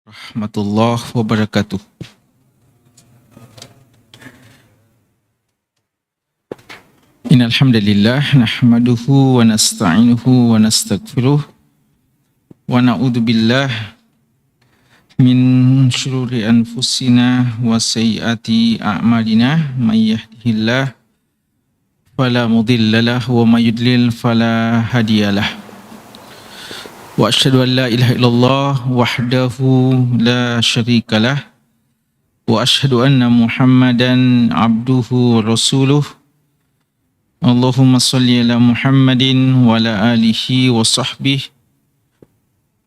Warahmatullahi wabarakatuh. Innal hamdalillah nahmaduhu wa nasta'inuhu wa nastaghfiruh wa na'udzu billah min syururi anfusina wa sayyiati a'malina may yahdihillahu fala mudhillalah wa may yudlil fala hadiyalah. Wa asyhadu an la ilaha illallah wahdahu la syarikalah wa asyhadu anna Muhammadan abduhu wa rasuluh. Allahumma salli ala Muhammadin wa ala alihi wa sahbihi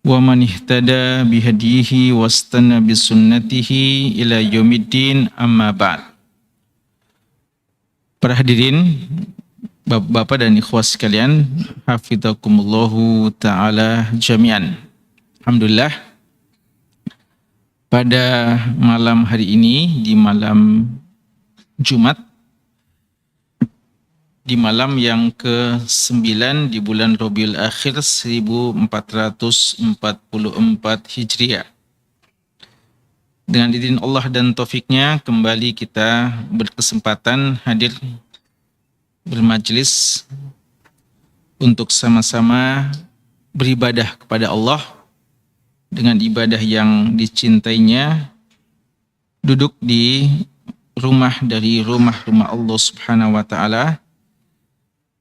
wa man ihtada bihadihi wastanna bisunnatihi ila yaumiddin, amma ba'd. Para hadirin, Bapak-bapak dan ikhwah sekalian, hafizakumullahu ta'ala jami'an. Alhamdulillah, pada malam hari ini, di malam Jumat, di malam yang ke-9 di bulan Rabiul Akhir 1444 Hijriah. Dengan izin Allah dan taufiknya, kembali kita berkesempatan hadir bermajlis untuk sama-sama beribadah kepada Allah dengan ibadah yang dicintainya, duduk di rumah dari rumah-rumah Allah Subhanahu wa Ta'ala,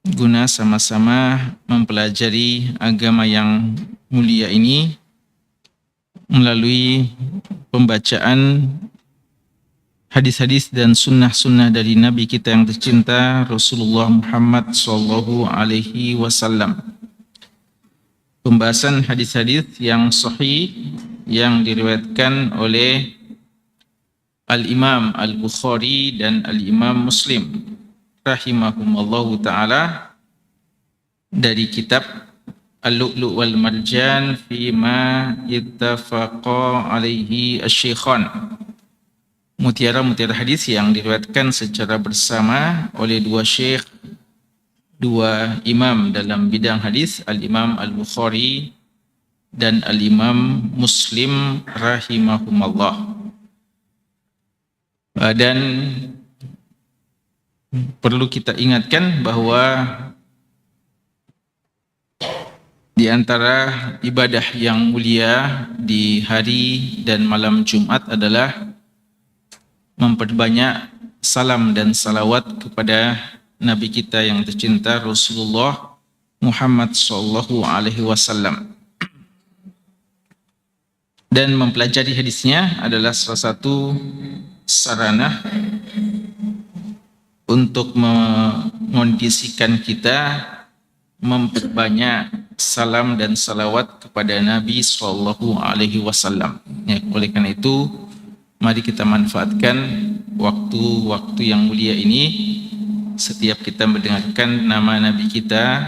guna sama-sama mempelajari agama yang mulia ini melalui pembacaan hadis-hadis dan sunnah-sunnah dari Nabi kita yang tercinta Rasulullah Muhammad sallallahu alaihi wasallam. Pembahasan hadis-hadis yang sahih yang diriwayatkan oleh Al-Imam Al-Bukhari dan Al-Imam Muslim rahimahumallahu ta'ala dari kitab Al-Lu'lu' wal Marjan fima ittafaqa alaihi asy-syaikhan, mutiara-mutiara hadis yang diriwayatkan secara bersama oleh dua syekh, dua imam dalam bidang hadis, Al-Imam Al-Bukhari dan Al-Imam Muslim rahimahumallah. Dan perlu kita ingatkan bahwa di antara ibadah yang mulia di hari dan malam Jumat adalah memperbanyak salam dan salawat kepada Nabi kita yang tercinta Rasulullah Muhammad sallallahu alaihi wasallam. Dan mempelajari hadisnya adalah salah satu sarana untuk mengondisikan kita memperbanyak salam dan salawat kepada Nabi sallallahu alaihi wasallam. Ya, oleh karena itu, mari kita manfaatkan waktu-waktu yang mulia ini. Setiap kita mendengarkan nama Nabi kita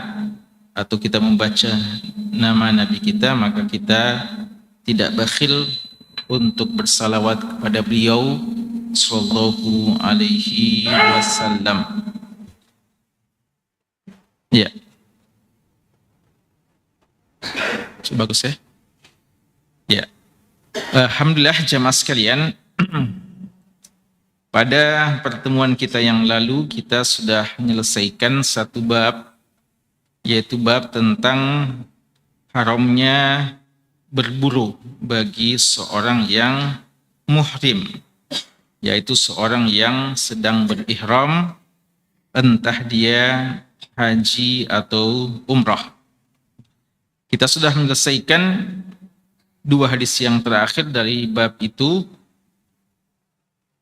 atau kita membaca nama Nabi kita, maka kita tidak bakhil untuk bersalawat kepada beliau sallallahu alaihi wasallam. Ya. Bagus ya. Ya. Alhamdulillah jamaah sekalian, pada pertemuan kita yang lalu kita sudah menyelesaikan satu bab, yaitu bab tentang haramnya berburu bagi seorang yang muhrim, yaitu seorang yang sedang berihram, entah dia haji atau umrah. Kita sudah menyelesaikan dua hadis yang terakhir dari bab itu,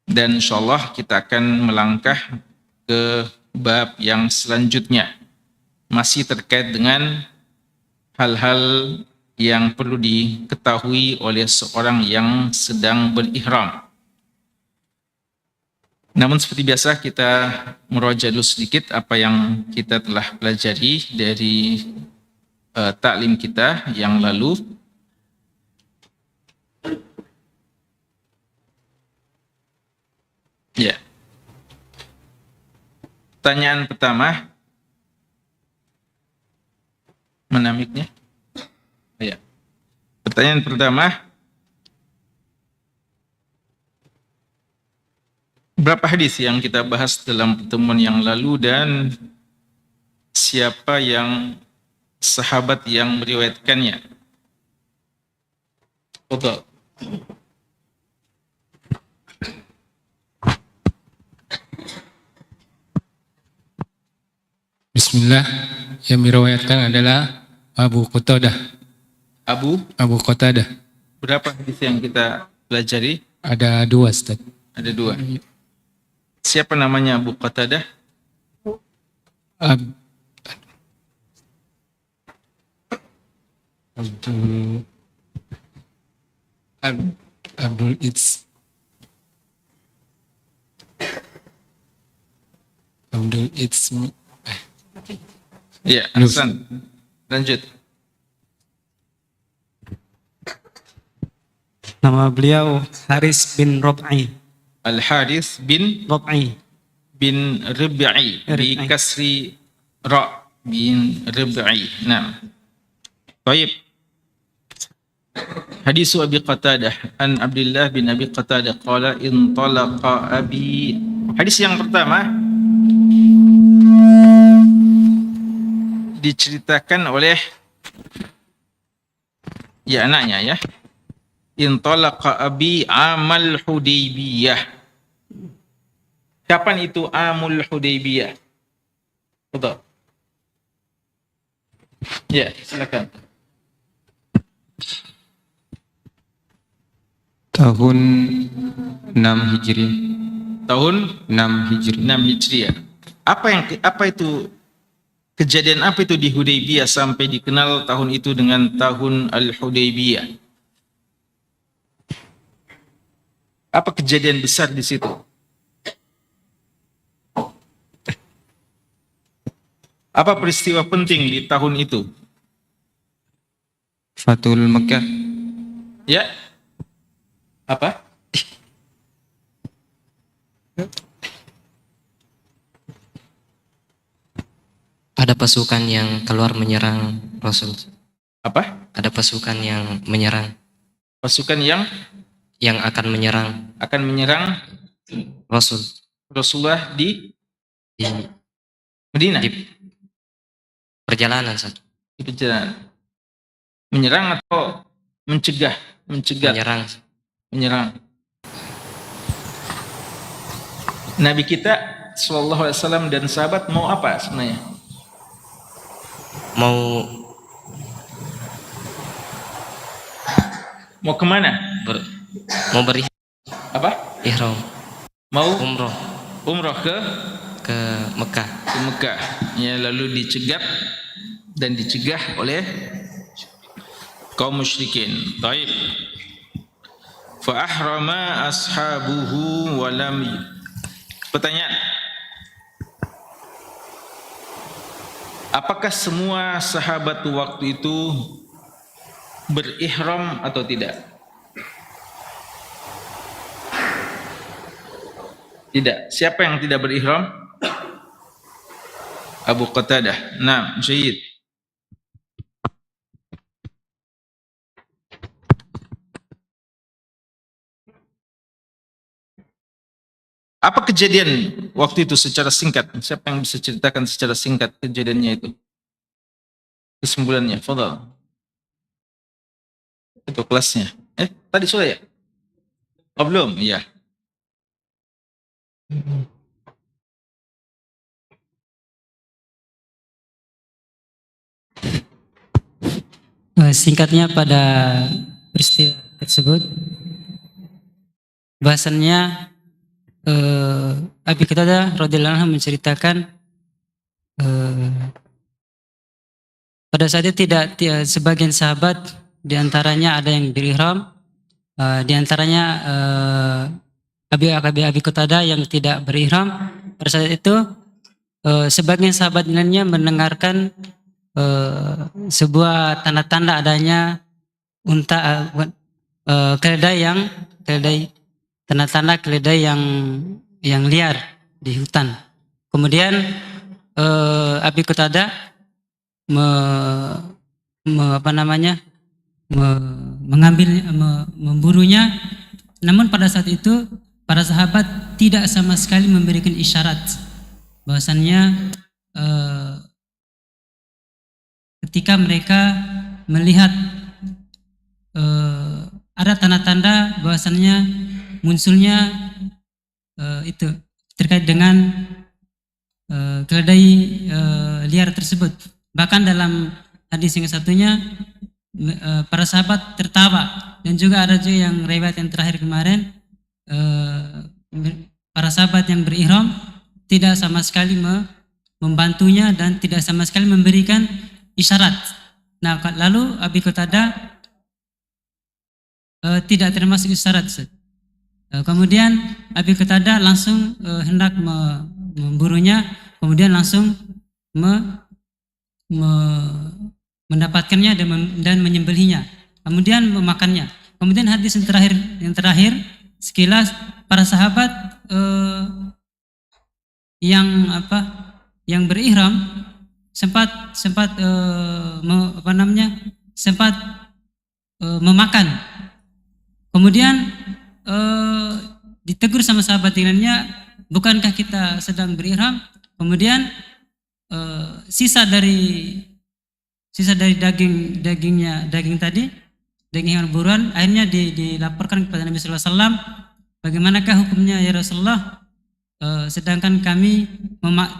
dan insyaallah kita akan melangkah ke bab yang selanjutnya, masih terkait dengan hal-hal yang perlu diketahui oleh seorang yang sedang berihram. Namun seperti biasa kita meroja dulu sedikit apa yang kita telah pelajari dari taklim kita yang lalu. Ya. Pertanyaan pertama, mana mic-nya? Ya. Pertanyaan pertama, Berapa hadis yang kita bahas dalam pertemuan yang lalu dan siapa yang sahabat yang meriwayatkannya? Betul. Bismillah, yang meriwayatkan adalah Abu Qatadah. Abu Qatadah. Berapa hadis yang kita pelajari? Ada 2, Ustaz. Ada 2. Siapa namanya Abu Qatadah? Ab- Abdul Ab- Abdul It's Abdul It's Ya, Hasan. Lanjut. Nama beliau Haris bin Rob'i. Al-Harith bin Rob'i. Rib'i bi kasri ra bin Rib'i. Nah. Baik. Hadis Abi Qatadah an Abdullah bin Abi Qatadah qala intalaqa abi. Hadis yang pertama diceritakan oleh anaknya ya. Intalaqa abi amal Hudaybiyah. Kapan itu amul Hudaybiyah? Betul. Ya, silakan. tahun 6 Hijriah. Tahun 6 Hijriah. 6 Hijriah. Apa itu kejadian apa itu di Hudaybiyah sampai dikenal tahun itu dengan tahun Al-Hudaybiyah? Apa kejadian besar di situ? Apa peristiwa penting di tahun itu? Fathul Makkah. Ya. Apa? Ada pasukan yang keluar menyerang Rasul. Apa? Ada pasukan yang menyerang, Pasukan yang akan menyerang Rasul Rasulullah di di, Madinah. di perjalanan Ustaz. Di perjalanan. Menyerang atau mencegah? Menyerang. Nabi kita sallallahu alaihi wasallam dan sahabat mau apa sebenarnya? Mau kemana? Mau beri Apa? ihram Mau umroh ke Mekah. Mekah. Ya, lalu dicegah oleh kaum musyrikin. Baik. Fa ahrama ashabuhu wa lam. Pertanyaan. Apakah semua sahabat waktu itu berihram atau tidak? Tidak. Siapa yang tidak berihram? Abu Qatadah. Nah, jayyid. Apa kejadian waktu itu secara singkat? Siapa yang bisa ceritakan secara singkat kejadiannya itu? Kesimpulannya, fadhal. Itu kelasnya. Tadi sudah ya? Oh, belum? Iya. Singkatnya pada peristiwa tersebut, bahasannya Abi Qatadah radhiyallahu anhu menceritakan pada saat itu tidak sebagian sahabat diantaranya ada yang berihram, diantaranya Abi Qatadah yang tidak berihram. Pada saat itu sebagian sahabat lainnya mendengarkan sebuah tanda-tanda adanya tanda-tanda keledai yang liar di hutan. Kemudian Abi Qatadah memburunya. Namun pada saat itu para sahabat tidak sama sekali memberikan isyarat bahwasannya ketika mereka melihat ada tanda-tanda bahwasannya munculnya itu terkait dengan keledai liar tersebut. Bahkan dalam hadis yang satunya para sahabat tertawa, dan juga ada juga yang riwayat yang terakhir kemarin para sahabat yang berihram tidak sama sekali membantunya dan tidak sama sekali memberikan isyarat. Nah, lalu Abi Qatadah tidak termasuk isyarat. Kemudian Abi Qatadah langsung hendak memburunya, kemudian langsung mendapatkannya dan menyembelihnya, kemudian memakannya. Kemudian hadis yang terakhir sekilas para sahabat yang berihram sempat memakan. Kemudian ditegur sama sahabat lainnya, bukankah kita sedang berihram? Kemudian sisa dari daging hewan buruan akhirnya dilaporkan kepada Nabi sallallahu alaihi wasallam, bagaimanakah hukumnya ya Rasulullah, sedangkan kami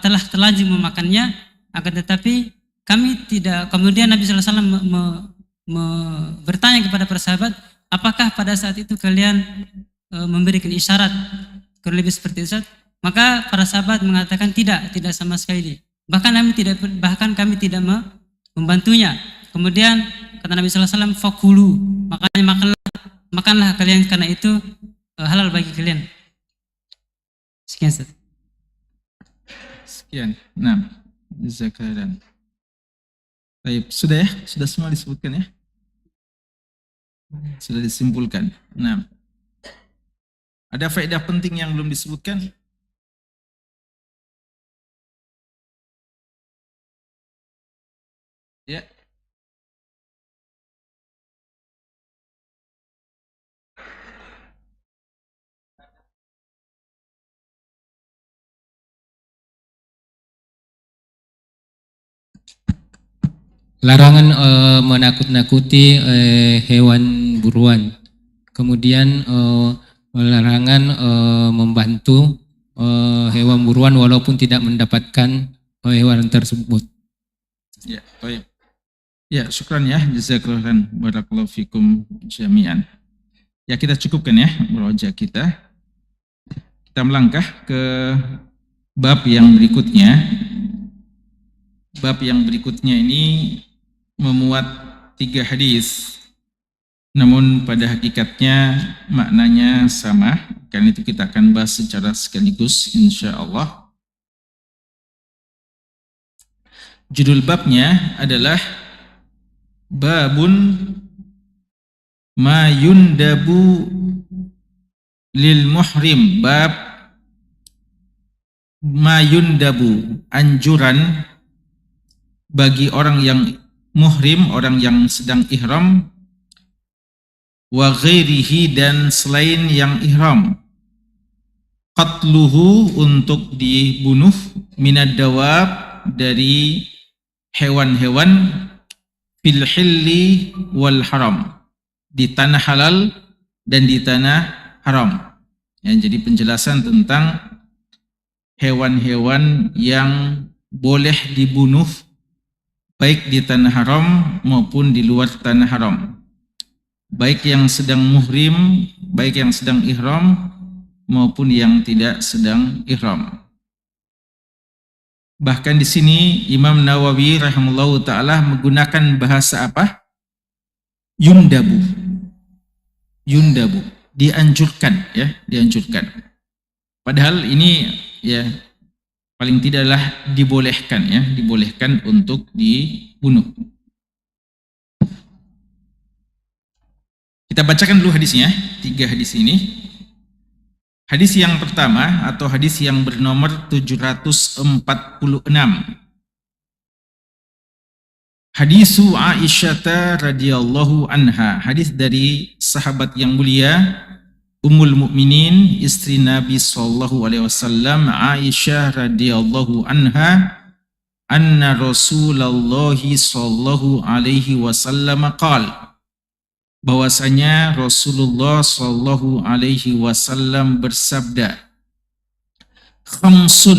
telah terlanjur memakannya, akan tetapi kami tidak. Kemudian Nabi sallallahu alaihi wasallam bertanya kepada para sahabat, apakah pada saat itu kalian memberikan isyarat kurang lebih seperti itu? Maka para sahabat mengatakan tidak sama sekali. Bahkan kami tidak membantunya. Kemudian kata Nabi sallallahu alaihi wasallam, fakulu, makanya makanlah kalian, karena itu halal bagi kalian. Sekian, Ustaz. Sekian. Nah, jazakallahu. Baik, sudah ya? Sudah semua disebutkan ya? Sudah disimpulkan. Nah, ada faedah penting yang belum disebutkan? Ya. Larangan menakut-nakuti hewan buruan. Kemudian larangan membantu hewan buruan walaupun tidak mendapatkan hewan tersebut. Ya, baik. Ya, syukran ya, jazakallahu, barakallahu fikum jami'an. Ya, kita cukupkan ya murojaah kita. Kita melangkah ke bab yang berikutnya. Bab yang berikutnya ini memuat 3 hadis, namun pada hakikatnya maknanya sama. Karena itu kita akan bahas secara sekaligus insyaallah. Judul babnya adalah Babun ma yundabu lil muhrim. Bab ma yundabu, anjuran bagi orang yang muhrim, orang yang sedang ihram, wa ghairihi, dan selain yang ihram, qatluhu, untuk dibunuh, minad dawab, dari hewan-hewan, fil hilli wal haram, di tanah halal dan di tanah haram. Ya, jadi penjelasan tentang hewan-hewan yang boleh dibunuh baik di tanah haram maupun di luar tanah haram, baik yang sedang muhrim, baik yang sedang ihram maupun yang tidak sedang ihram. Bahkan di sini Imam Nawawi rahimahullahu taala menggunakan bahasa apa? Yundabu. Yundabu, dianjurkan ya, dianjurkan. Padahal ini ya paling tidaklah dibolehkan ya, dibolehkan untuk dibunuh. Kita bacakan dulu hadisnya, 3 hadis ini. Hadis yang pertama atau hadis yang bernomor 746. Hadisu Aisyah radhiyallahu anha, hadis dari sahabat yang mulia Ummul Mukminin, istri Nabi sallallahu alaihi wasallam, Aisyah radhiyallahu anha, anna Rasulullah sallallahu alaihi wasallam qala, bahwasanya Rasulullah sallallahu alaihi wasallam bersabda, khamsun,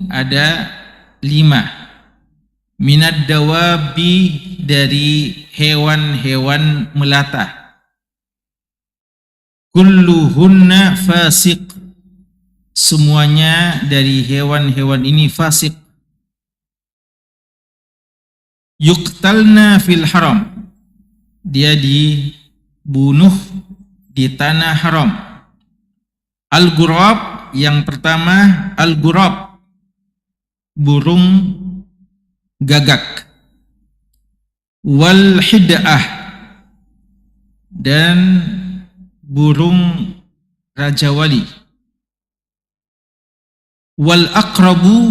ada 5, minad dawabi, dari hewan-hewan melata, kulluhunna fasik, semuanya dari hewan-hewan ini fasik, yuqtalna fil haram, dia dibunuh di tanah haram. Al-ghurab, yang pertama al-ghurab, burung gagak. Wal hid'ah, dan burung raja wali. Wal aqrabu,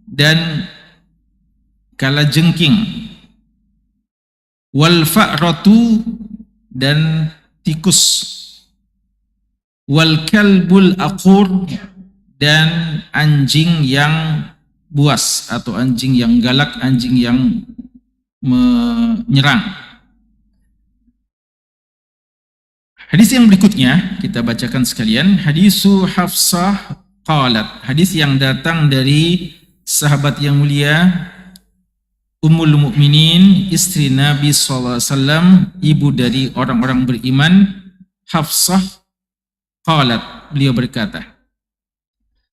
dan kalajengking. Wal fa'ratu, dan tikus. Wal kalbul aqur, dan anjing yang buas atau anjing yang galak, anjing yang menyerang. Hadis yang berikutnya kita bacakan sekalian. Hadisu Hafsah qalat, hadis yang datang dari sahabat yang mulia Ummul Mukminin, istri Nabi sallallahu alaihi wasallam, ibu dari orang-orang beriman, Hafsah qalat, beliau berkata,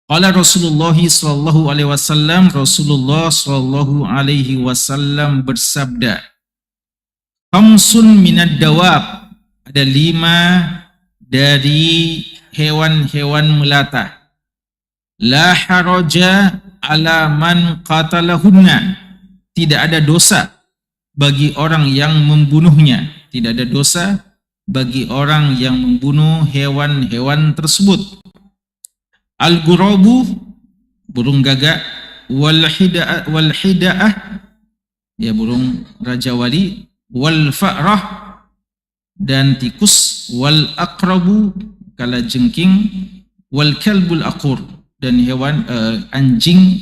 qala Rasulullah sallallahu alaihi wasallam, Rasulullah sallallahu alaihi wasallam bersabda, khamsun minad dawab, ada 5 dari hewan-hewan melata, la haraja ala man qatalahunna, tidak ada dosa bagi orang yang membunuhnya, tidak ada dosa bagi orang yang membunuh hewan-hewan tersebut. Al-ghurabu, burung gagak. Wal hida'ah, ya burung raja wali. Wal fa'rah, dan tikus. Wal aqrabu, kalajengking. Wal kalbul aqur, dan hewan anjing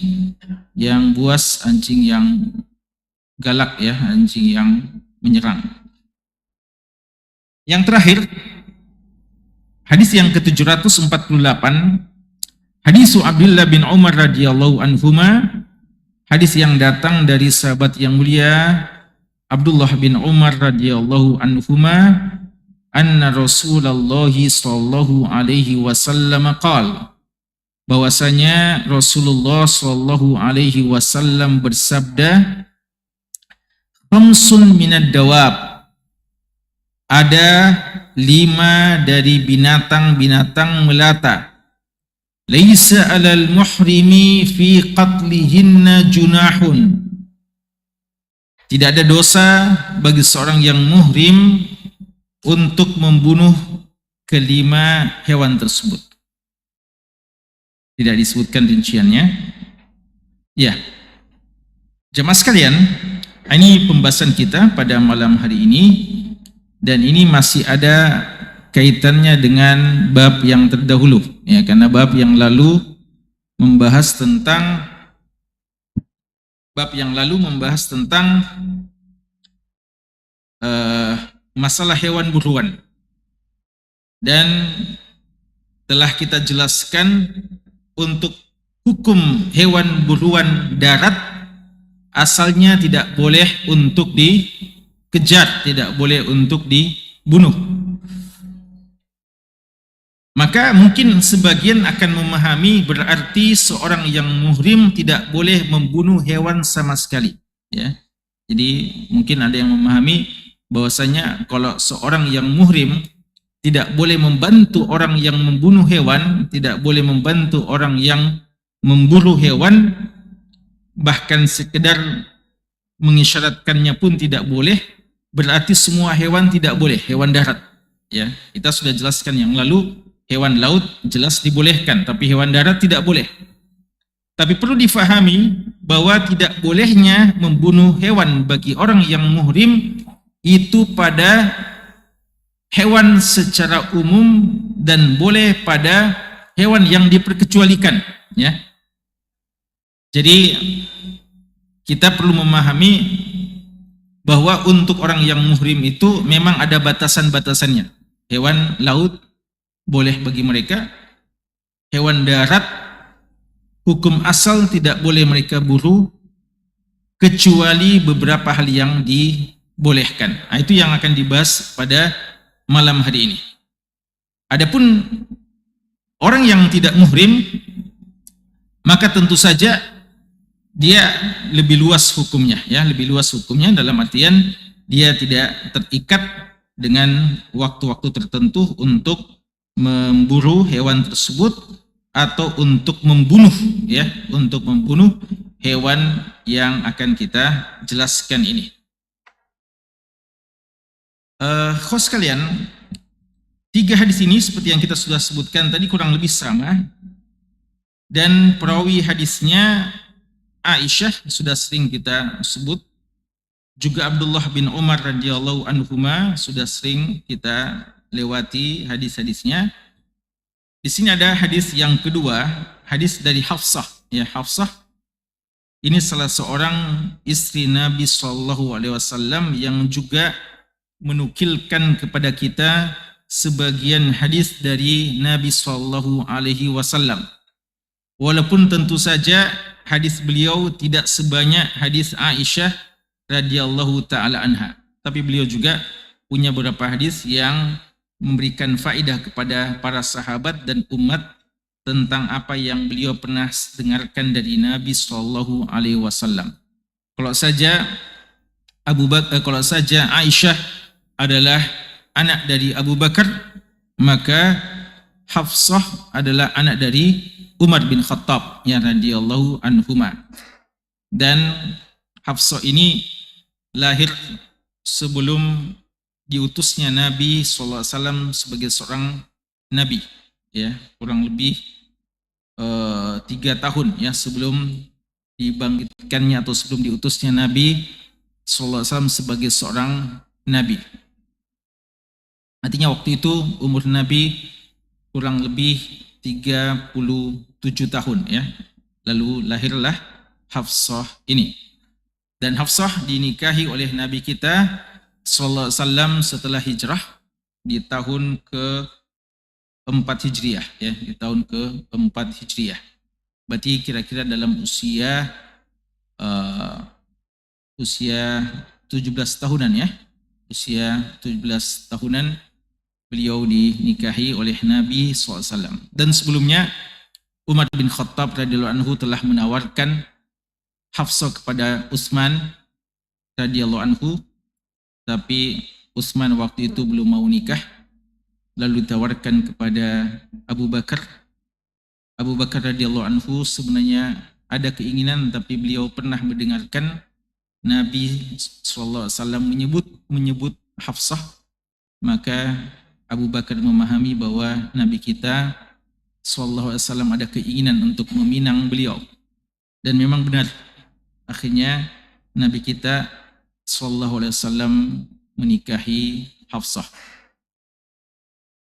yang buas, anjing yang galak, ya, anjing yang menyerang. Yang terakhir, hadis yang ke-748, hadis Abdullah bin Umar radhiyallahu anhuma, hadis yang datang dari sahabat yang mulia Abdullah bin Umar radhiyallahu anhuma, anna Rasulullah sallallahu alaihi wasallam qala, bahwasanya Rasulullah sallallahu alaihi wasallam bersabda, khamsun minad dawab, ada 5 dari binatang-binatang melata, laisa alal muhrimi fi qatlihinna junahun, tidak ada dosa bagi seorang yang muhrim untuk membunuh ke-5 hewan tersebut. Tidak disebutkan rinciannya. Ya, jemaah sekalian, ini pembahasan kita pada malam hari ini, dan ini masih ada kaitannya dengan bab yang terdahulu, ya, karena bab yang lalu membahas tentang masalah hewan buruan, dan telah kita jelaskan untuk hukum hewan buruan darat, asalnya tidak boleh untuk dikejar, tidak boleh untuk dibunuh. Maka mungkin sebagian akan memahami berarti seorang yang muhrim tidak boleh membunuh hewan sama sekali, ya. Jadi mungkin ada yang memahami bahwasanya kalau seorang yang muhrim tidak boleh membantu orang yang membunuh hewan, tidak boleh membantu orang yang memburu hewan, bahkan sekedar mengisyaratkannya pun tidak boleh, berarti semua hewan tidak boleh, hewan darat, ya. Kita sudah jelaskan yang lalu, hewan laut jelas dibolehkan, tapi hewan darat tidak boleh. Tapi perlu difahami bahwa tidak bolehnya membunuh hewan bagi orang yang muhrim itu pada hewan secara umum dan boleh pada hewan yang diperkecualikan, ya. Jadi kita perlu memahami bahwa untuk orang yang muhrim itu memang ada batasan-batasannya. Hewan laut boleh bagi mereka, hewan darat hukum asal tidak boleh mereka buru kecuali beberapa hal yang dibolehkan. Nah, itu yang akan dibahas pada malam hari ini. Adapun orang yang tidak muhrim, maka tentu saja dia lebih luas hukumnya, ya, lebih luas hukumnya dalam artian dia tidak terikat dengan waktu-waktu tertentu untuk memburu hewan tersebut atau untuk membunuh, ya, untuk membunuh hewan yang akan kita jelaskan ini. Host kalian, 3 hadis ini seperti yang kita sudah sebutkan tadi kurang lebih sama, dan perawi hadisnya Aisyah sudah sering kita sebut, juga Abdullah bin Umar radhiyallahu anhuma sudah sering kita lewati hadis-hadisnya. Di sini ada hadis yang kedua, hadis dari Hafsah. Ya, Hafsah ini salah seorang istri Nabi SAW yang juga menukilkan kepada kita sebagian hadis dari Nabi SAW. Walaupun tentu saja hadis beliau tidak sebanyak hadis Aisyah radhiyallahu taala anha, tapi beliau juga punya beberapa hadis yang memberikan faedah kepada para sahabat dan umat tentang apa yang beliau pernah dengarkan dari Nabi Shallallahu Alaihi Wasallam. Kalau saja kalau saja Aisyah adalah anak dari Abu Bakar, maka Hafsah adalah anak dari Umar bin Khattab ya radhiyallahu anhuma. Dan Hafsah ini lahir sebelum diutusnya Nabi SAW sebagai seorang Nabi, ya, kurang lebih 3 tahun ya sebelum dibangkitkannya atau sebelum diutusnya Nabi SAW sebagai seorang Nabi. Artinya waktu itu umur Nabi kurang lebih 37 tahun ya. Lalu lahirlah Hafsah ini. Dan Hafsah dinikahi oleh Nabi kita sallallahu alaihi wasallam setelah hijrah di tahun ke-4 Hijriah ya, di tahun ke-4 Hijriah. Berarti kira-kira dalam usia 17 tahunan ya. Usia 17 tahunan beliau dinikahi oleh Nabi SAW. Dan sebelumnya Umar bin Khattab radhiyallahu anhu telah menawarkan Hafsah kepada Utsman radhiyallahu anhu, tapi Utsman waktu itu belum mau nikah, lalu ditawarkan kepada Abu Bakar. Abu Bakar radhiyallahu anhu sebenarnya ada keinginan, tapi beliau pernah mendengarkan Nabi SAW menyebut Hafsah, maka Abu Bakar memahami bahwa Nabi kita SAW ada keinginan untuk meminang beliau. Dan memang benar, akhirnya Nabi kita SAW menikahi Hafsah.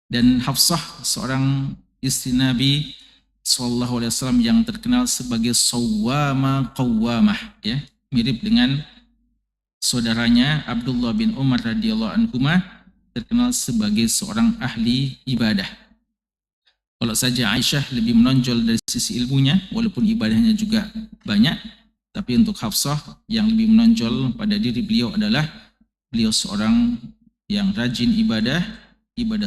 Dan Hafsah seorang istri Nabi SAW yang terkenal sebagai sawwama qawwamah ya, mirip dengan saudaranya Abdullah bin Umar radhiyallahu anhuma, terkenal sebagai seorang ahli ibadah. Kalau saja Aisyah lebih menonjol dari sisi ilmunya, walaupun ibadahnya juga banyak, tapi untuk Hafsah yang lebih menonjol pada diri beliau adalah beliau seorang yang rajin ibadah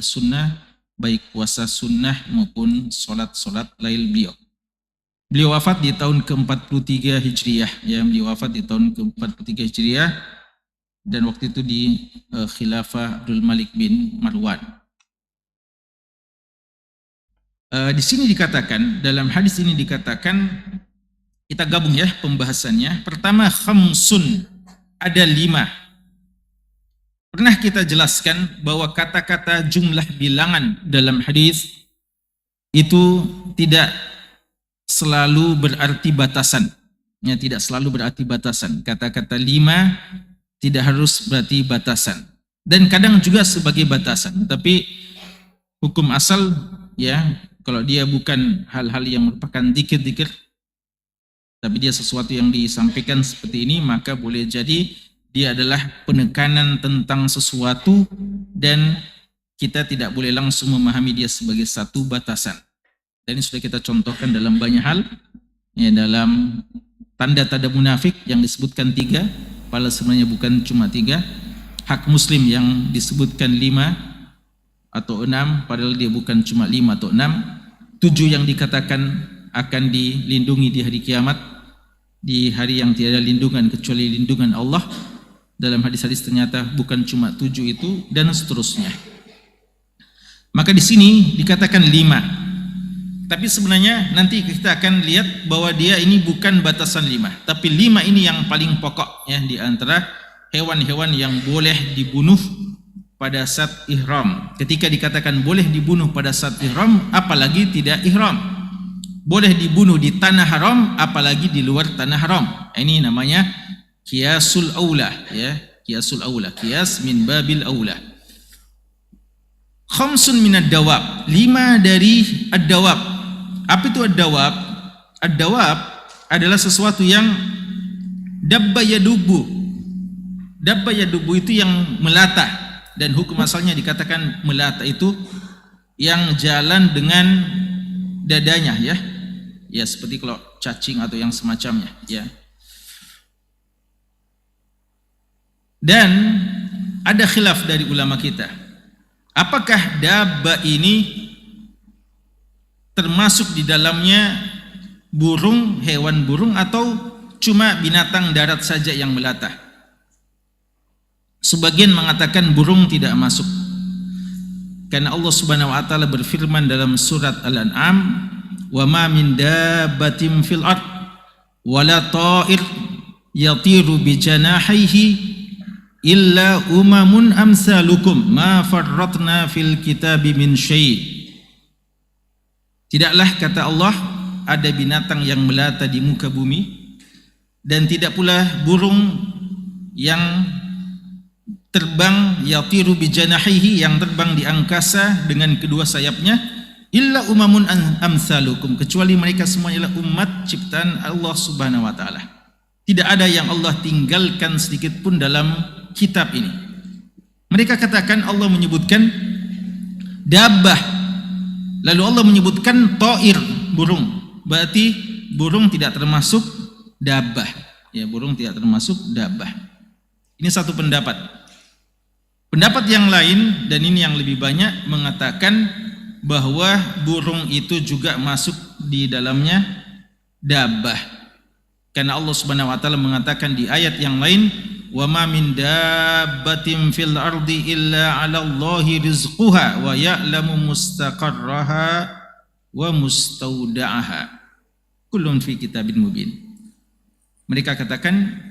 sunnah, baik puasa sunnah maupun solat lail beliau. Beliau wafat di tahun ke-43 Hijriah, ya, beliau wafat di tahun ke-43 Hijriah, dan waktu itu di khilafah Abdul Malik bin Marwan. Di sini dikatakan, dalam hadis ini dikatakan, kita gabung ya pembahasannya. Pertama, khamsun, ada 5. Pernah kita jelaskan bahwa kata-kata jumlah bilangan dalam hadis itu tidak selalu berarti batasan. Ya, tidak selalu berarti batasan. Kata-kata 5 tidak harus berarti batasan. dan kadang juga sebagai batasan. Tapi hukum asal ya, kalau dia bukan hal-hal yang merupakan dzikir-dzikir, tapi dia sesuatu yang disampaikan seperti ini, maka boleh jadi dia adalah penekanan tentang sesuatu dan kita tidak boleh langsung memahami dia sebagai satu batasan. Dan ini sudah kita contohkan dalam banyak hal, ya, dalam tanda-tanda munafik yang disebutkan 3, padahal sebenarnya bukan cuma 3. Hak muslim yang disebutkan 5 atau 6, padahal dia bukan cuma 5 atau 6. 7 yang dikatakan akan dilindungi di hari kiamat, di hari yang tiada lindungan kecuali lindungan Allah. Dalam hadis-hadis ternyata bukan cuma 7 itu, dan seterusnya. Maka di sini dikatakan 5. Tapi sebenarnya nanti kita akan lihat bahwa dia ini bukan batasan 5, tapi 5 ini yang paling pokok ya, di antara hewan-hewan yang boleh dibunuh pada saat ihram. Ketika dikatakan boleh dibunuh pada saat ihram, apalagi tidak ihram. Boleh dibunuh di tanah haram, apalagi di luar tanah haram. Ini namanya qiyasul aula ya, qiyasul aula, qiyas min babil aula. Khamsun minad dawab, 5 dari ad-dawab. Apa itu ad-dawab? Ad-dawab adalah sesuatu yang dabba yadubu. Dabba yadubu itu yang melata, dan hukum asalnya dikatakan melata itu yang jalan dengan dadanya ya. Ya, seperti kalau cacing atau yang semacamnya ya. Dan ada khilaf dari ulama kita, apakah dabba ini termasuk di dalamnya burung, hewan burung, atau cuma binatang darat saja yang melata? Sebagian mengatakan burung tidak masuk, karena Allah Subhanahu wa taala berfirman dalam surat Al-An'am, "Wa ma min dabbatin fil ard wala ta'ir yatiru bi janahihi illa umamun amsalukum ma farratna fil kitabi min syai'." Tidaklah, kata Allah, ada binatang yang melata di muka bumi, dan tidak pula burung yang terbang, yatiru bijanahihi, yang terbang di angkasa dengan kedua sayapnya, illa umamun amsalukum, kecuali mereka semua adalah umat ciptaan Allah Subhanahu wa taala. Tidak ada yang Allah tinggalkan sedikit pun dalam kitab ini. Mereka katakan Allah menyebutkan dabbah, lalu Allah menyebutkan ta'ir, burung. Berarti burung tidak termasuk dabbah. Ya, burung tidak termasuk dabbah. Ini satu pendapat. Pendapat yang lain, dan ini yang lebih banyak, mengatakan bahwa burung itu juga masuk di dalamnya dabbah. Karena Allah Subhanahu wa taala mengatakan di ayat yang lain, "Wa ma min dabbatin fil ardi illa 'alallahi rizquha wa ya'lamu mustaqarraha wa mustaudaha kullun fi kitabin mubin." Mereka katakan,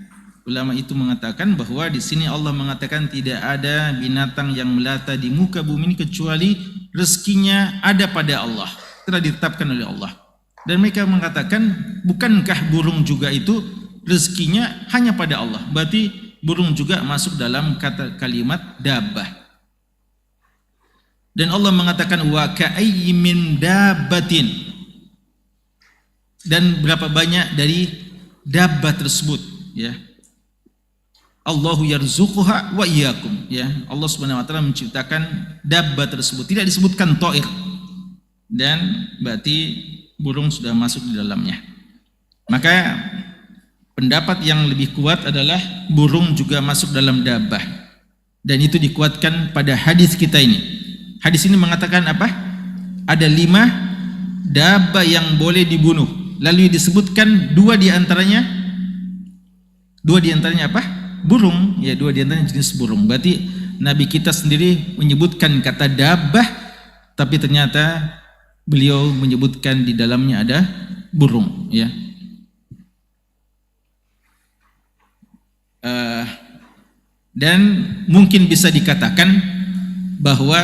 ulama itu mengatakan bahwa di sini Allah mengatakan tidak ada binatang yang melata di muka bumi ini kecuali rezekinya ada pada Allah, telah ditetapkan oleh Allah. Dan mereka mengatakan, bukankah burung juga itu rezekinya hanya pada Allah? Berarti burung juga masuk dalam kata kalimat dabbah. Dan Allah mengatakan wa ka'ayyin min dabbatin, dan berapa banyak dari dabbah tersebut ya. Allahu yarzuquha wa iyyakum ya. Allah Subhanahu wa taala menciptakan dabbah tersebut, tidak disebutkan ta'ir, dan berarti burung sudah masuk di dalamnya. Maka pendapat yang lebih kuat adalah burung juga masuk dalam dabbah, dan itu dikuatkan pada hadis kita ini. Hadis ini mengatakan apa? Ada 5 dabbah yang boleh dibunuh, lalu disebutkan 2 diantaranya apa? Burung ya, 2 diantaranya jenis burung. Berarti Nabi kita sendiri menyebutkan kata dabbah, tapi ternyata beliau menyebutkan di dalamnya ada burung ya. Dan mungkin bisa dikatakan bahwa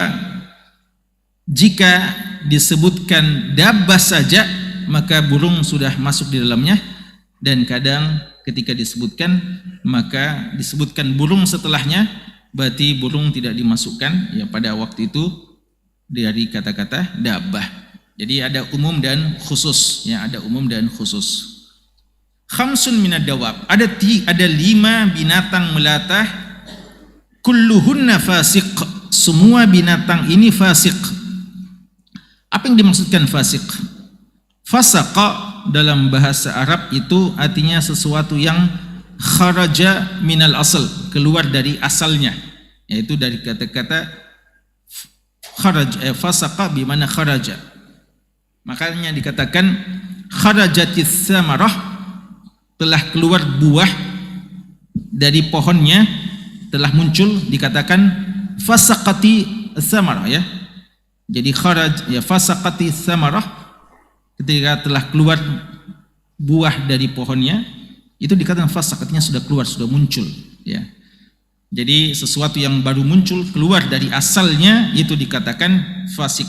jika disebutkan dabbah saja maka burung sudah masuk di dalamnya, dan kadang ketika disebutkan maka disebutkan burung setelahnya, berarti burung tidak dimasukkan ya pada waktu itu dari kata-kata dabbah. Jadi ada umum dan khusus ya, ada umum dan khusus. Khamsun minad dawab, ada 5 binatang melata, kulluhunna fasiq, semua binatang ini fasik. Apa yang dimaksudkan fasik? Fasaqa dalam bahasa Arab itu artinya sesuatu yang kharaja minal asal, keluar dari asalnya, yaitu dari kata-kata kharaj, fasaqa bimana kharaja. Makanya dikatakan kharajatis samarah, telah keluar buah dari pohonnya, telah muncul, dikatakan fasaqati samarah ya. Jadi kharaj ya, fasaqati samarah, ketika telah keluar buah dari pohonnya, itu dikatakan fasaq, artinya sudah keluar, sudah muncul ya. Jadi sesuatu yang baru muncul keluar dari asalnya itu dikatakan fasik.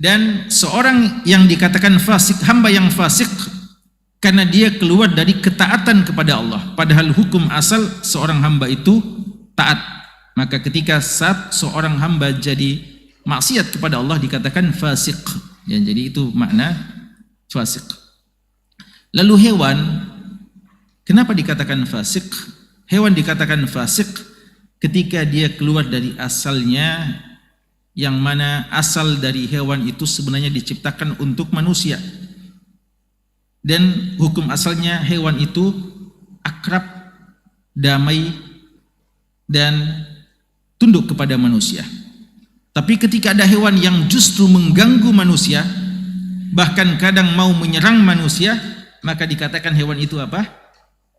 Dan seorang yang dikatakan fasik, hamba yang fasik, karena dia keluar dari ketaatan kepada Allah, padahal hukum asal seorang hamba itu taat. Maka ketika saat seorang hamba jadi maksiat kepada Allah dikatakan fasik ya, jadi itu makna fasik. Lalu hewan, kenapa dikatakan fasik? Hewan dikatakan fasik ketika dia keluar dari asalnya, yang mana asal dari hewan itu sebenarnya diciptakan untuk manusia, dan hukum asalnya hewan itu akrab, damai, dan tunduk kepada manusia. Tapi ketika ada hewan yang justru mengganggu manusia, bahkan kadang mau menyerang manusia, maka dikatakan hewan itu apa?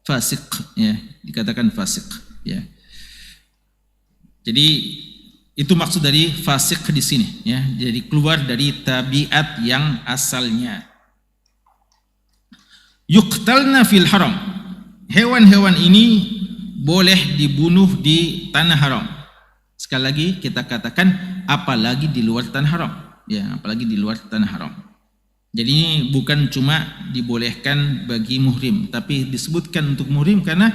Fasik ya, dikatakan fasik ya. Jadi itu maksud dari fasik di sini ya, jadi keluar dari tabiat yang asalnya. Yuqtalna fil haram, hewan-hewan ini boleh dibunuh di tanah haram. Sekali lagi kita katakan apalagi di luar tanah haram ya, apalagi di luar tanah haram. Jadi ini bukan cuma dibolehkan bagi muhrim, tapi disebutkan untuk muhrim karena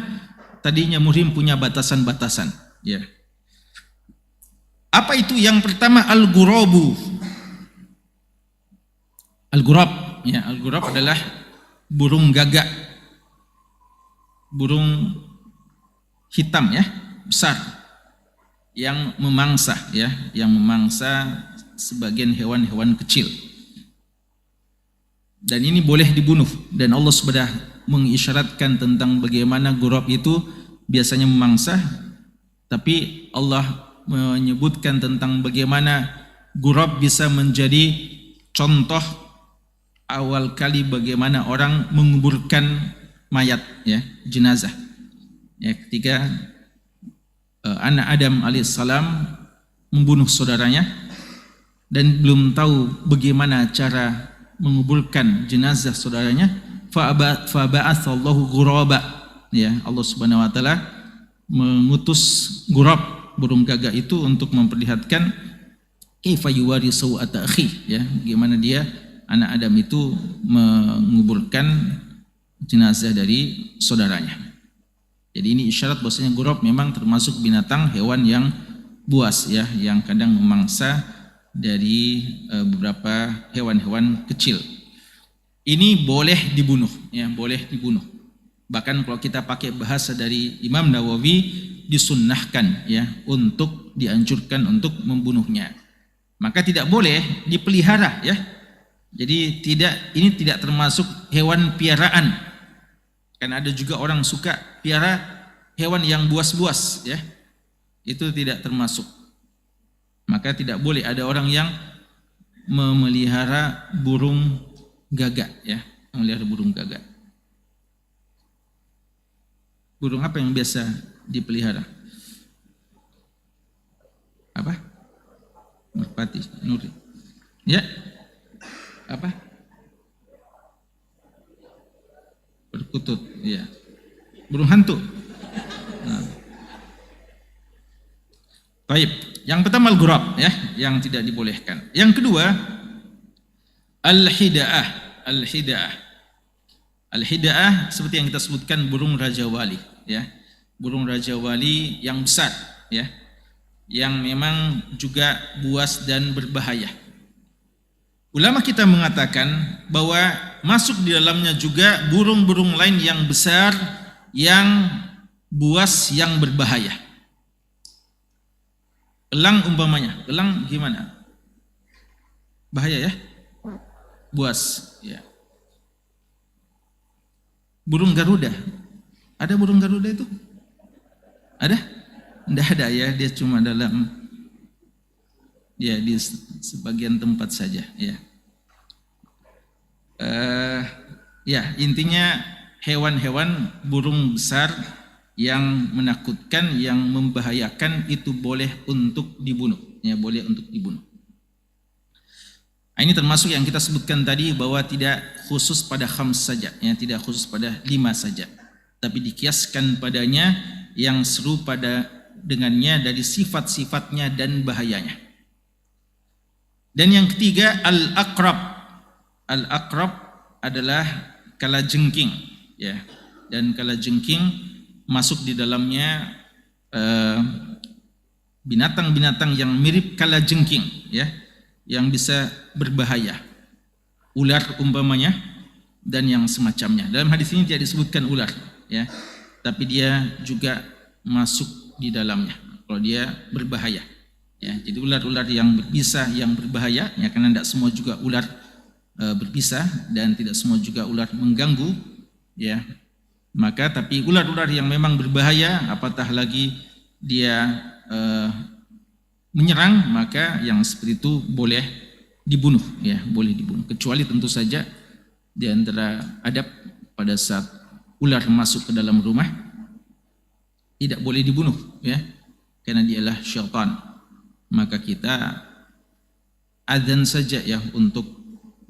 tadinya muhrim punya batasan-batasan ya. Apa itu? Yang pertama al-ghurabu. Al-ghurab ya, al-ghurab adalah burung gagak, burung hitam ya, besar, yang memangsa ya, yang memangsa sebagian hewan-hewan kecil. Dan ini boleh dibunuh, dan Allah sudah mengisyaratkan tentang bagaimana ghurab itu biasanya memangsa, tapi Allah menyebutkan tentang bagaimana ghurab bisa menjadi contoh awal kali bagaimana orang menguburkan mayat ya, jenazah ya, ketika anak Adam alaihissalam membunuh saudaranya dan belum tahu bagaimana cara menguburkan jenazah saudaranya, fa ba'atsallahu ghuraba ya, Allah Subhanahu wa taala mengutus ghurab, burung gagak itu, untuk memperlihatkan kaifa yuwari sawata akhi ya, bagaimana dia anak Adam itu menguburkan jenazah dari saudaranya. Jadi ini isyarat bahwasanya ghurab memang termasuk binatang hewan yang buas ya, yang kadang memangsa dari beberapa hewan-hewan kecil. Ini boleh dibunuh ya, boleh dibunuh. Bahkan kalau kita pakai bahasa dari Imam Nawawi, disunnahkan ya, untuk dianjurkan untuk membunuhnya. Maka tidak boleh dipelihara ya. Jadi ini tidak termasuk hewan piaraan. Karena ada juga orang suka piara hewan yang buas-buas ya. Itu tidak termasuk. Maka tidak boleh ada orang yang memelihara burung gagak ya, memelihara burung gagak. Burung apa yang biasa dipelihara? Apa? Merpati, nuri. Ya. Apa? Perkutut, ya. Burung hantu. Nah. Baik, yang pertama al-ghurab ya, yang tidak dibolehkan. Yang kedua al-hidaah. Al-hidaah. Al-hidaah seperti yang kita sebutkan burung raja wali ya. burung raja wali yang besar, ya, yang memang juga buas dan berbahaya. Ulama kita mengatakan bahwa masuk di dalamnya juga burung-burung lain yang besar, yang buas, yang berbahaya. Elang umpamanya, elang gimana? Bahaya ya? Buas, ya. Burung Garuda, ada burung Garuda itu? Ada? Tidak ada ya, dia cuma dalam di sebagian tempat saja, ya. Ya, intinya hewan-hewan burung besar yang menakutkan, yang membahayakan itu boleh untuk dibunuh, ya, boleh untuk dibunuh. Nah, ini termasuk yang kita sebutkan tadi bahwa tidak khusus pada khams saja, ya, tidak khusus pada 5 saja, tapi dikiaskan padanya yang seru pada dengannya dari sifat-sifatnya dan bahayanya. Dan yang ketiga, al-aqrab. Al-aqrab adalah kalajengking, ya. Dan kalajengking masuk di dalamnya binatang-binatang yang mirip kalajengking, ya, yang bisa berbahaya. Ular umpamanya dan yang semacamnya. Dalam hadis ini tidak disebutkan ular, ya, tapi dia juga masuk di dalamnya kalau dia berbahaya, ya. Jadi ular-ular yang berbisa, yang berbahaya, ya, karena tidak semua juga ular berbisa dan tidak semua juga ular mengganggu, ya. Maka tapi ular-ular yang memang berbahaya, apatah lagi dia menyerang, maka yang seperti itu boleh dibunuh, ya, boleh dibunuh. Kecuali tentu saja di antara adab pada saat ular masuk ke dalam rumah tidak boleh dibunuh, ya, karena dialah syaitan. Maka kita azan saja, ya, untuk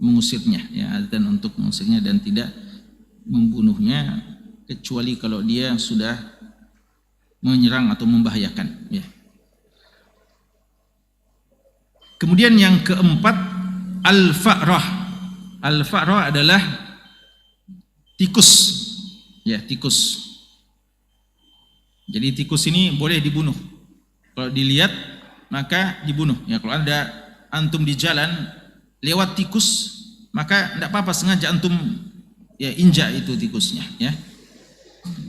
mengusirnya, ya, azan untuk mengusirnya dan tidak membunuhnya kecuali kalau dia sudah menyerang atau membahayakan, ya. Kemudian yang keempat, al-fa'rah. Al-fa'rah adalah tikus, ya, tikus. Jadi tikus ini boleh dibunuh. Kalau dilihat maka dibunuh, ya. Kalau ada antum di jalan lewat tikus, maka tidak apa-apa, sengaja antum, ya, injak itu tikusnya, ya.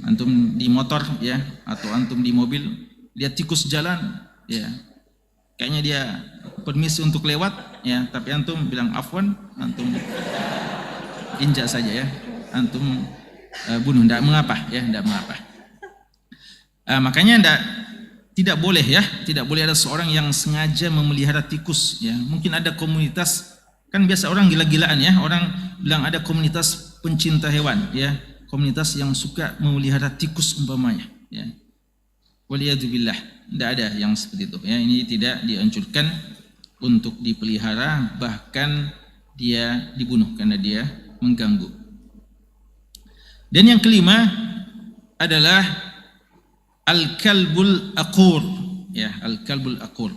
Antum di motor, ya, atau antum di mobil lihat tikus jalan, ya, kayaknya dia permisi untuk lewat, ya, tapi antum bilang afwan, antum injak saja, ya, antum bunuh, tidak mengapa, ya, tidak mengapa. Makanya tidak boleh, ya, tidak boleh ada seorang yang sengaja memelihara tikus, ya. Mungkin ada komunitas, kan biasa orang gila-gilaan, ya, orang bilang ada komunitas pencinta hewan, ya, komunitas yang suka memelihara tikus umpamanya, ya. Waliyadzubillah, tidak ada yang seperti itu, ya. Ini tidak dianjurkan untuk dipelihara, bahkan dia dibunuh karena dia mengganggu. Dan yang kelima adalah al-kalbul aqur, ya, al-kalbul aqur,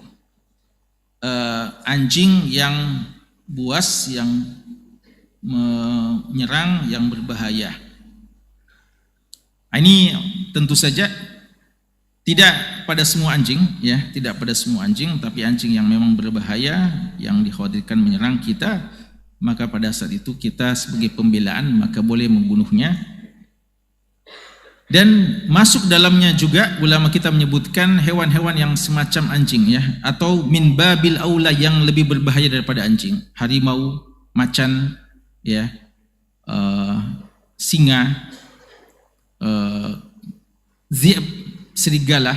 anjing yang buas, yang menyerang, yang berbahaya. Ini tentu saja tidak pada semua anjing, ya, tidak pada semua anjing, tapi anjing yang memang berbahaya, yang dikhawatirkan menyerang kita, maka pada saat itu kita sebagai pembelaan maka boleh membunuhnya. Dan masuk dalamnya juga ulama kita menyebutkan hewan-hewan yang semacam anjing, ya, atau min babil aula, yang lebih berbahaya daripada anjing. Harimau, macan, ya, singa, zi'ab, serigala,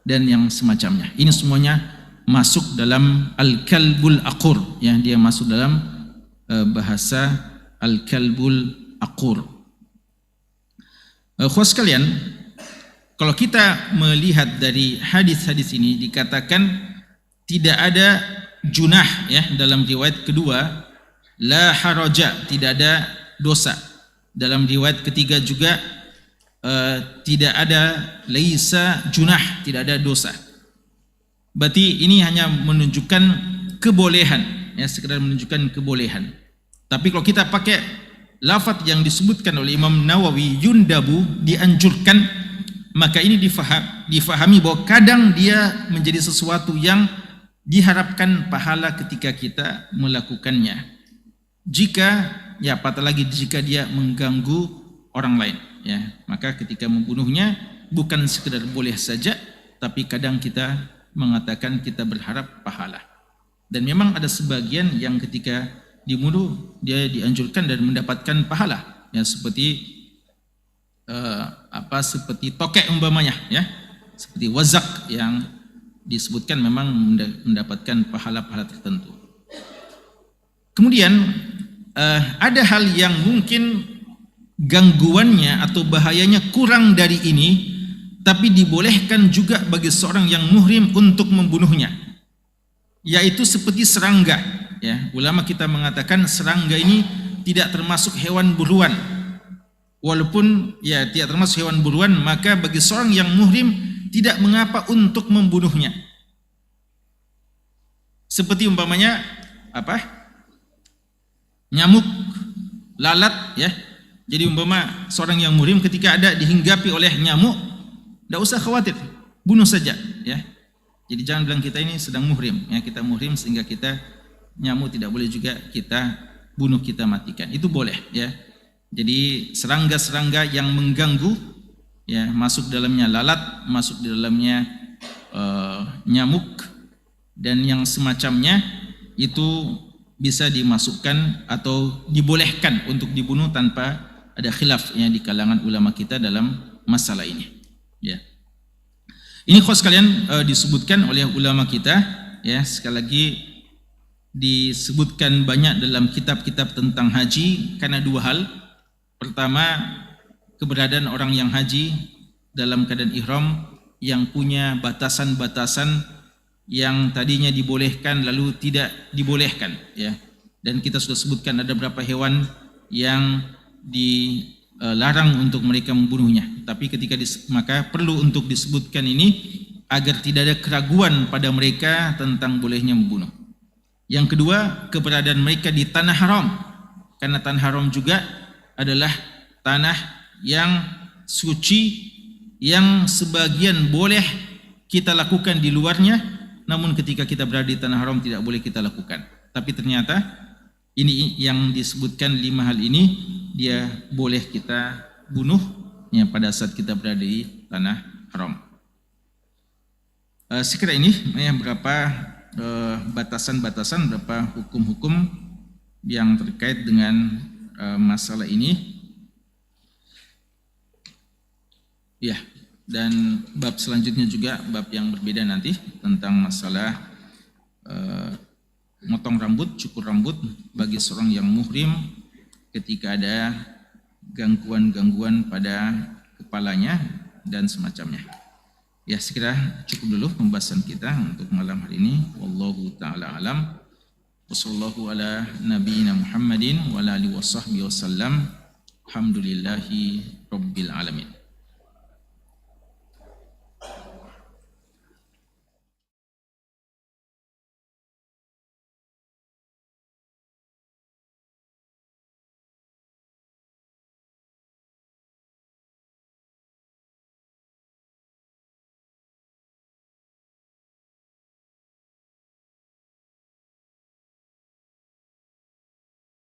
dan yang semacamnya. Ini semuanya masuk dalam al-kalbul aqur, ya, dia masuk dalam bahasa al-kalbul aqur. Khusus sekalian, kalau kita melihat dari hadis-hadis ini dikatakan tidak ada junah, ya, dalam riwayat kedua la haraja, tidak ada dosa. Dalam riwayat ketiga juga tidak ada laisa junah, tidak ada dosa. Berarti ini hanya menunjukkan kebolehan, ya, sekedar menunjukkan kebolehan. Tapi kalau kita pakai lafaz yang disebutkan oleh Imam Nawawi, yundabu, dianjurkan, maka ini difahami bahwa kadang dia menjadi sesuatu yang diharapkan pahala ketika kita melakukannya. Jika ya apatah lagi jika dia mengganggu orang lain, ya, maka ketika membunuhnya bukan sekedar boleh saja, tapi kadang kita mengatakan kita berharap pahala. Dan memang ada sebagian yang ketika dibunuh dia dianjurkan dan mendapatkan pahala, ya, seperti seperti tokek umpamanya, ya, seperti wazak yang disebutkan memang mendapatkan pahala-pahala tertentu. Kemudian ada hal yang mungkin gangguannya atau bahayanya kurang dari ini, tapi dibolehkan juga bagi seorang yang muhrim untuk membunuhnya, yaitu seperti serangga, ya. Ulama kita mengatakan serangga ini tidak termasuk hewan buruan. Walaupun ya tidak termasuk hewan buruan, maka bagi seorang yang muhrim tidak mengapa untuk membunuhnya. Seperti umpamanya nyamuk, lalat, ya. Jadi umpama seorang yang muhrim ketika ada dihinggapi oleh nyamuk, tidak usah khawatir, bunuh saja, ya. Jadi jangan bilang kita ini sedang muhrim, ya, kita muhrim sehingga kita nyamuk tidak boleh juga kita bunuh, kita matikan. Itu boleh, ya. Jadi serangga-serangga yang mengganggu, ya, masuk dalamnya lalat, masuk di dalamnya nyamuk dan yang semacamnya, itu bisa dimasukkan atau dibolehkan untuk dibunuh tanpa ada khilaf, ya, di kalangan ulama kita dalam masalah ini, ya. Ini khos kalian disebutkan oleh ulama kita, ya, sekali lagi disebutkan banyak dalam kitab-kitab tentang haji karena dua hal. Pertama, keberadaan orang yang haji dalam keadaan ihram yang punya batasan-batasan yang tadinya dibolehkan lalu tidak dibolehkan, ya. Dan kita sudah sebutkan ada beberapa hewan yang dilarang untuk mereka membunuhnya. Tapi ketika maka perlu untuk disebutkan ini agar tidak ada keraguan pada mereka tentang bolehnya membunuh. Yang kedua, keberadaan mereka di tanah haram, karena tanah haram juga adalah tanah yang suci, yang sebagian boleh kita lakukan di luarnya, namun ketika kita berada di tanah haram tidak boleh kita lakukan. Tapi ternyata ini yang disebutkan 5 hal ini dia boleh kita bunuh, ya, pada saat kita berada di tanah haram. Sekira ini, ya, beberapa batasan-batasan, beberapa hukum-hukum yang terkait dengan masalah ini, ya. Dan bab selanjutnya juga bab yang berbeda nanti tentang masalah motong rambut, cukur rambut bagi seorang yang muhrim ketika ada gangguan-gangguan pada kepalanya dan semacamnya. Ya, sekira cukup dulu pembahasan kita untuk malam hari ini. Wallahu ta'ala alam. Wassallallahu ala nabiyina Muhammadin wa ala alihi wasahbihi wasallam. Alhamdulillahi rabbil alamin.